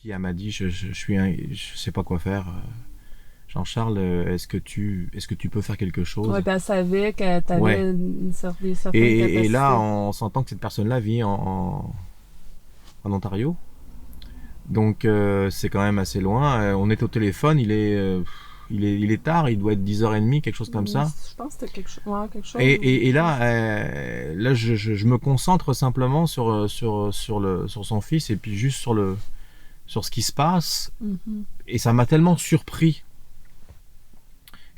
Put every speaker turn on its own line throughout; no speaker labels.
Puis elle m'a dit, je sais pas quoi faire. Jean-Charles, est-ce que tu peux faire quelque
Ouais,
chose?
puis elle savait que
Ouais.
t'avais certaines
Et là,
capacités.
on s'entend que cette personne-là vit en Ontario. Donc c'est quand même assez loin. On est au téléphone, il est tard, il doit être 10h30, quelque chose comme ça.
Je pense que c'était quelque chose.
Et là, là je me concentre simplement sur son fils et puis juste sur ce qui se passe.
Mhm.
Et ça m'a tellement surpris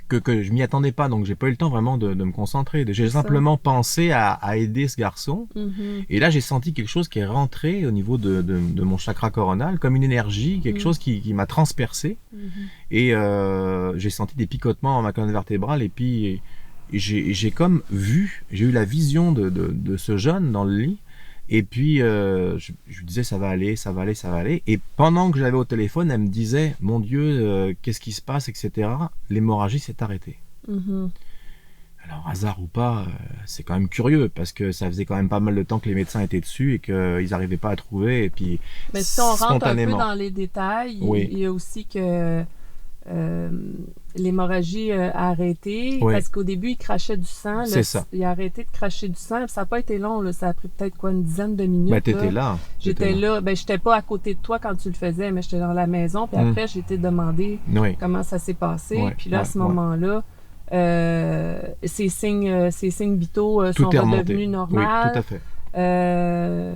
que je m'y attendais pas, donc j'ai pas eu le temps vraiment de me concentrer. J'ai
C'est ça.
simplement pensé à aider ce garçon.
Mhm.
Et là, j'ai senti quelque chose qui est rentré au niveau de mon chakra coronal, comme une énergie, quelque
Mhm.
chose qui m'a transpercé.
Mhm.
Et j'ai senti des picotements dans ma colonne vertébrale. Et puis, j'ai comme vu, j'ai eu la vision de ce jeune dans le lit. Et puis, je lui disais, ça va aller, ça va aller, ça va aller. Et pendant que j'avais au téléphone, elle me disait, mon Dieu, qu'est-ce qui se passe, etc. L'hémorragie s'est arrêtée.
Mhm.
Alors, hasard ou pas, c'est quand même curieux parce que ça faisait quand même pas mal de temps que les médecins étaient dessus et qu'ils n'arrivaient pas à trouver. Et puis,
Mais si on rentre un peu
spontanément,
dans les détails,
oui,
il y a aussi que euh, l'hémorragie a arrêté
oui,
parce qu'au début, il crachait du sang. Là,
c'est ça.
il a arrêté de cracher du sang. Ça n'a pas été long. Là, ça a pris peut-être quoi, une dizaine de
Bah,
minutes.
t'étais
Là.
là, t'étais
J'étais
là.
là. Ben, j'étais pas à côté de toi quand tu le faisais, mais j'étais dans la maison. Puis
Hmm.
après, j'ai été demandé
Oui,
comment ça s'est passé.
ouais,
Puis là, à
ouais,
ce
ouais.
moment-là, ses signes vitaux sont
Tout est remonté.
redevenus
Oui, tout
normaux.
à fait.
euh,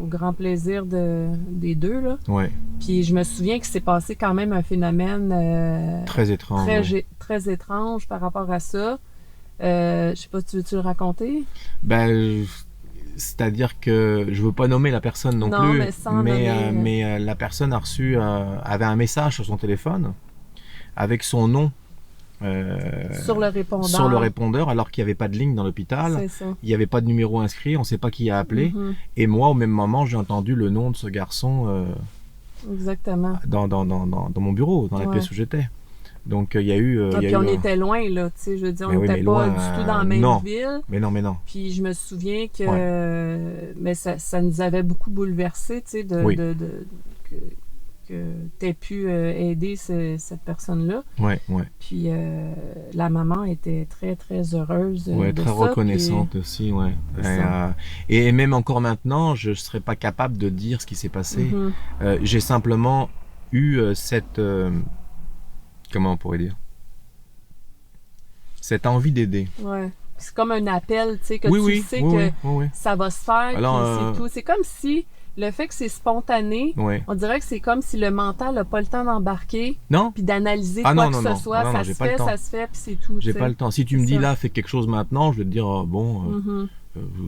au grand plaisir des deux. Là.
Ouais,
Puis je me souviens qu'il s'est passé quand même un phénomène
très étrange, oui.
très étrange par rapport à ça. Je sais pas, tu veux-tu le raconter?
Ben, c'est-à-dire que je veux pas nommer la personne non
Non,
plus,
mais sans nommer
mais la personne a reçu, avait un message sur son téléphone avec son nom
sur le
sur le
répondeur.
répondeur alors qu'il n'y avait pas de ligne dans l'hôpital,
C'est ça.
il n'y avait pas de numéro inscrit, on ne sait pas qui a appelé.
Mhm.
Et moi, au même moment, j'ai entendu le nom de ce garçon
Exactement.
dans mon bureau, dans la
Ouais.
pièce où j'étais. Donc il y a eu,
Ah, puis on était loin, là, tu sais, je veux dire, on
mais oui,
n'était
mais
pas
loin,
du tout dans la même
non,
ville.
mais non, mais non.
Puis je me souviens
Ouais,
que mais ça nous avait beaucoup bouleversés, tu sais,
oui,
que, que tu aies pu aider cette personne-là.
ouais, ouais.
Puis la maman était très, très heureuse
Ouais,
de
très
ça. Puis
reconnaissante aussi, ouais.
c'est ça.
Et même encore maintenant, je serais pas capable de dire ce qui s'est passé.
Mhm.
J'ai simplement eu comment on pourrait dire, cette envie d'aider.
Ouais. C'est comme un appel, tu sais, que
Oui,
tu
oui,
sais
oui,
que
oui, oui, oui.
ça va se faire,
Alors,
puis c'est tout. C'est comme si le fait que c'est spontané,
ouais.
on dirait que c'est comme si le mental n'a pas le temps d'embarquer,
Non?
puis d'analyser
Ah
quoi
non,
que
non,
ce
non, ah,
soit.
non, non, j'ai pas le temps.
Ça se fait, puis c'est tout, tu
J'ai pas
sais.
le temps. Si tu
C'est
me dis
ça.
là, fais quelque chose maintenant, je vais te dire, bon,
Mhm.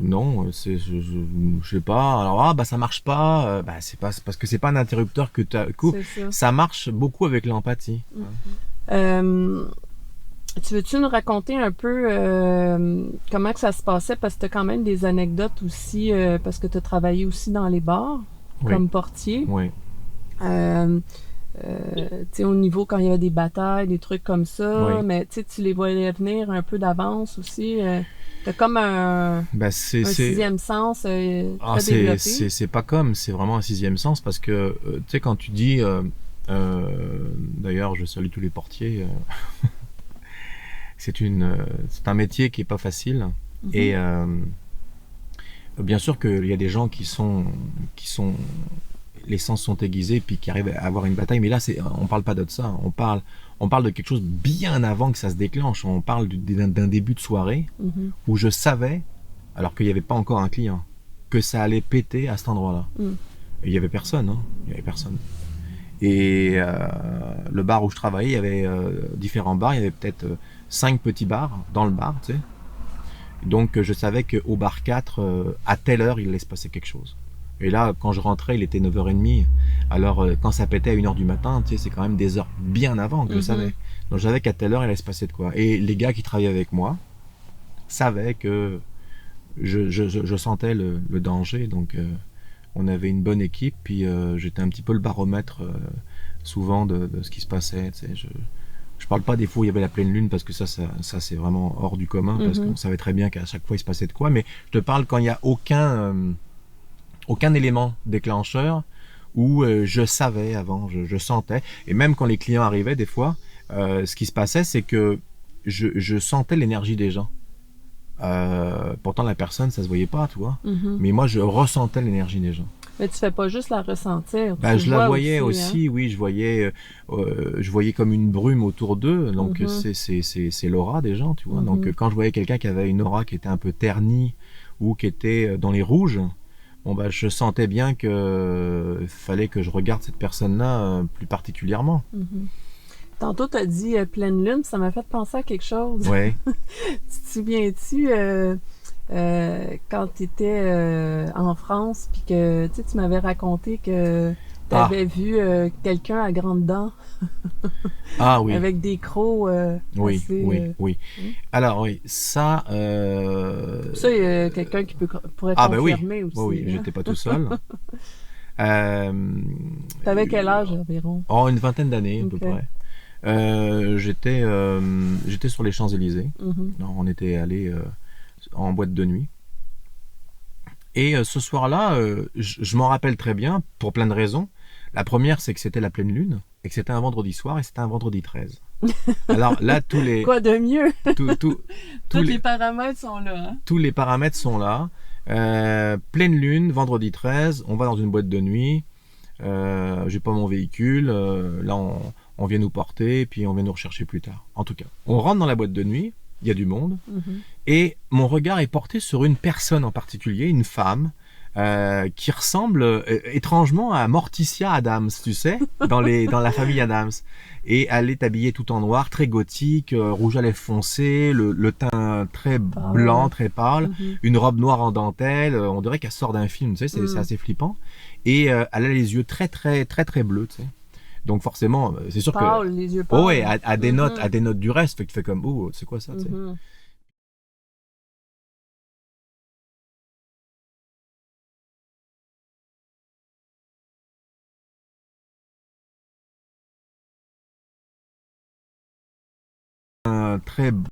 non, je sais pas. Alors, ah, bah, ça marche pas. Bah, c'est parce que c'est pas un interrupteur que tu as.
C'est ça.
Ça marche beaucoup avec l'empathie.
Euh, Tu veux-tu nous raconter un peu comment que ça se passait? Parce que tu as quand même des anecdotes aussi, parce que tu as travaillé aussi dans les bars
Oui,
comme portier.
oui.
Tu sais, au niveau quand il y avait des batailles, des trucs comme ça,
Oui.
mais tu sais, tu les voyais venir un peu d'avance aussi. T'as comme
Bah,
un sixième sens
ah,
très développé.
c'est pas comme, c'est vraiment un sixième sens parce que, tu sais, quand tu dis, d'ailleurs, je salue tous les portiers, c'est un métier qui est pas facile.
Mhm.
Et bien sûr qu'il y a des gens qui sont, les sens sont aiguisés puis qui arrivent à avoir une bataille, mais là, on parle pas de ça. On parle de quelque chose bien avant que ça se déclenche. On parle d'un début de soirée
Mhm.
où je savais, alors qu'il n'y avait pas encore un client, que ça allait péter à cet endroit-là.
Mhm.
Et il y avait personne, hein. Il y avait personne. Et le bar où je travaillais, il y avait différents bars. Il y avait peut-être 5 petits bars dans le bar, tu sais. Donc je savais qu'au bar 4, à telle heure, il allait se passer quelque chose. Et là, quand je rentrais, il était 9h30. Alors quand ça pétait à 1h du matin, tu sais, c'est quand même des heures bien avant que je
Mhm.
savais. Donc je savais qu'à telle heure, il allait se passer de quoi. Et les gars qui travaillaient avec moi savaient que je sentais le danger. Donc on avait une bonne équipe. Puis j'étais un petit peu le baromètre souvent de ce qui se passait. Tu sais, je parle pas des fois où il y avait la pleine lune parce que ça c'est vraiment hors du commun parce
Mhm.
qu'on savait très bien qu'à chaque fois il se passait de quoi. Mais je te parle quand il y a aucun élément déclencheur où je savais avant, je sentais. Et même quand les clients arrivaient, des fois, ce qui se passait, c'est que je sentais l'énergie des gens. Pourtant, la personne, ça se voyait pas, tu vois.
Mhm.
Mais moi, je ressentais l'énergie des gens.
Mais tu fais pas juste la ressentir,
Bah,
tu
je la
vois
voyais
aussi, hein?
aussi, oui, je voyais comme une brume autour d'eux. Donc,
Mhm.
c'est l'aura des gens, tu vois. Donc,
Mhm.
quand je voyais quelqu'un qui avait une aura qui était un peu ternie ou qui était dans les rouges, bon, bah, je sentais bien que fallait que je regarde cette personne-là plus particulièrement.
Mhm. Tantôt, tu as dit pleine lune, ça m'a fait penser à quelque chose.
Ouais.
Tu te souviens-tu quand tu étais en France, puis que tu m'avais raconté que tu
Ah,
avais vu quelqu'un à grandes dents
ah oui,
avec des crocs
oui,
assez.
oui, oui.
Hmm.
Alors oui, ça.
Ça, il y a quelqu'un qui pourrait
Ah ben oui,
confirmer
oui, oui,
aussi. Hein?
j'étais pas tout seul. Euh,
T'avais quel âge environ?
En une vingtaine d'années à peu
Ok.
près. J'étais sur les Champs-Élysées.
Mhm.
Non, on était allé en boîte de nuit. Et ce soir-là, je m'en rappelle très bien pour plein de raisons. La première, c'est que c'était la pleine lune et que c'était un vendredi soir et c'était un vendredi 13. Alors là,
Quoi de mieux?
tous, tous, tous
Tous
les,
les paramètres sont là. Hein?
tous les paramètres sont là. Pleine lune, vendredi 13, on va dans une boîte de nuit. J'ai pas mon véhicule. Là, on vient nous porter, puis on vient nous rechercher plus tard. En tout cas, on rentre dans la boîte de nuit. Il y a du monde.
Mhm.
Et mon regard est porté sur une personne en particulier, une femme, qui ressemble étrangement à Morticia Adams, tu sais, dans la famille Adams. Et elle est habillée tout en noir, très gothique, rouge à lèvres foncé, le teint très blanc,
Parle.
très pâle,
Mhm.
une robe noire en dentelle, on dirait qu'elle sort d'un film, tu sais, c'est
Mm.
assez flippant. Et elle a les yeux très très très très bleus, tu sais. Donc forcément, c'est sûr que,
Pâle, les yeux
oh ouais,
pâles.
à
Mhm.
des notes du reste, fait que tu fais comme, oh, c'est quoi ça, tu sais.
Mhm.
Très